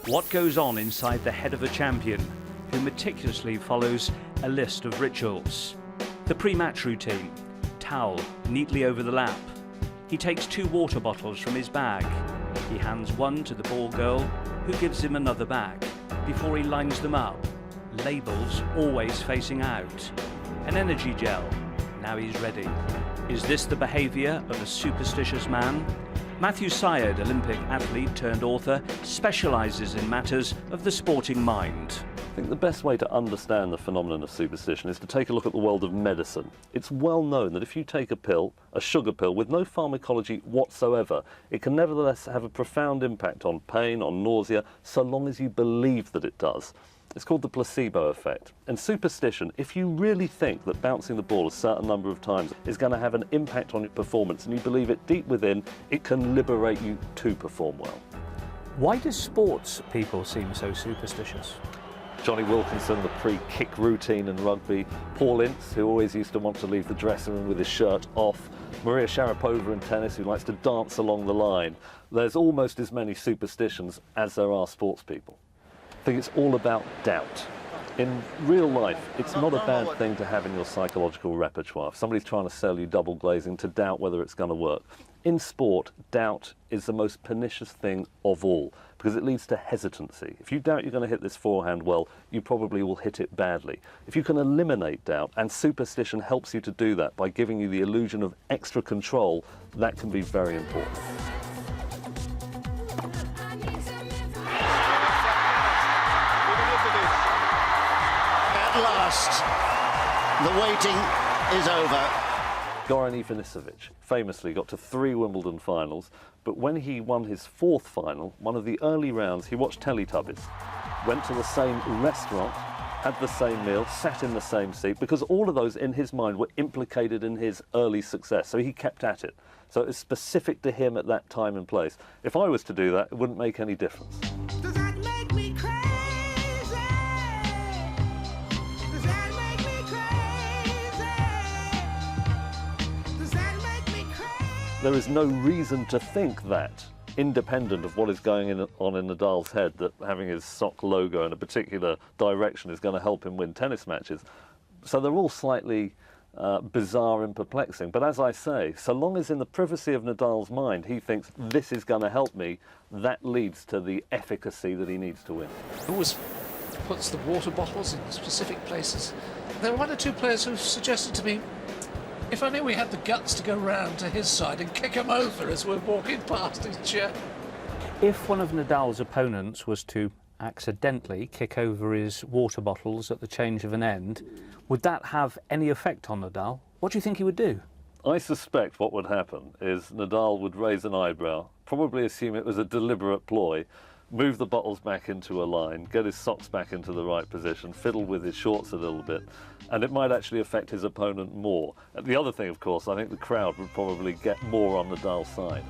What goes on inside the head of a champion who meticulously follows a list of rituals? The pre-match routine, towel neatly over the lap. He takes 2 water bottles from his bag. He hands one to the ball girl, who gives him another back before he lines them up. Labels always facing out. An energy gel. Now he's ready. Is this the behaviour of a superstitious man? Matthew Syed, Olympic athlete turned author, specialises in matters of the sporting mind. I think the best way to understand the phenomenon of superstition is to take a look at the world of medicine. It's well known that if you take a pill, a sugar pill, with no pharmacology whatsoever, it can nevertheless have a profound impact on pain, on nausea, so long as you believe that it does. It's called the placebo effect. And superstition, if you really think that bouncing the ball a certain number of times is going to have an impact on your performance and you believe it deep within, it can liberate you to perform well. Why do sports people seem so superstitious? Johnny Wilkinson, the pre-kick routine in rugby, Paul Ince, who always used to want to leave the dressing room with his shirt off, Maria Sharapova in tennis, who likes to dance along the line. There's almost as many superstitions as there are sports people. I think it's all about doubt. In real life, it's not a bad thing to have in your psychological repertoire. If somebody's trying to sell you double glazing, to doubt whether it's going to work. In sport, doubt is the most pernicious thing of all, because it leads to hesitancy. If you doubt you're going to hit this forehand well, you probably will hit it badly. If you can eliminate doubt, and superstition helps you to do that by giving you the illusion of extra control, that can be very important. At last, the waiting is over. Goran Ivanisevic famously got to 3 Wimbledon finals, but when he won his 4th final, one of the early rounds, he watched Teletubbies, went to the same restaurant, had the same meal, sat in the same seat, because all of those in his mind were implicated in his early success, so he kept at it. So it was specific to him at that time and place. If I was to do that, it wouldn't make any difference. There is no reason to think that, independent of what is going on in Nadal's head, that having his sock logo in a particular direction is going to help him win tennis matches. So they're all slightly bizarre and perplexing. But as I say, so long as in the privacy of Nadal's mind he thinks this is going to help me, that leads to the efficacy that he needs to win. He always puts the water bottles in specific places. There are 1 or 2 players who've suggested to me, if only we had the guts to go round to his side and kick him over as we're walking past his chair. If one of Nadal's opponents was to accidentally kick over his water bottles at the change of an end, would that have any effect on Nadal? What do you think he would do? I suspect what would happen is Nadal would raise an eyebrow, probably assume it was a deliberate ploy, move the bottles back into a line, get his socks back into the right position, fiddle with his shorts a little bit, and it might actually affect his opponent more. And the other thing, of course, I think the crowd would probably get more on Nadal's side.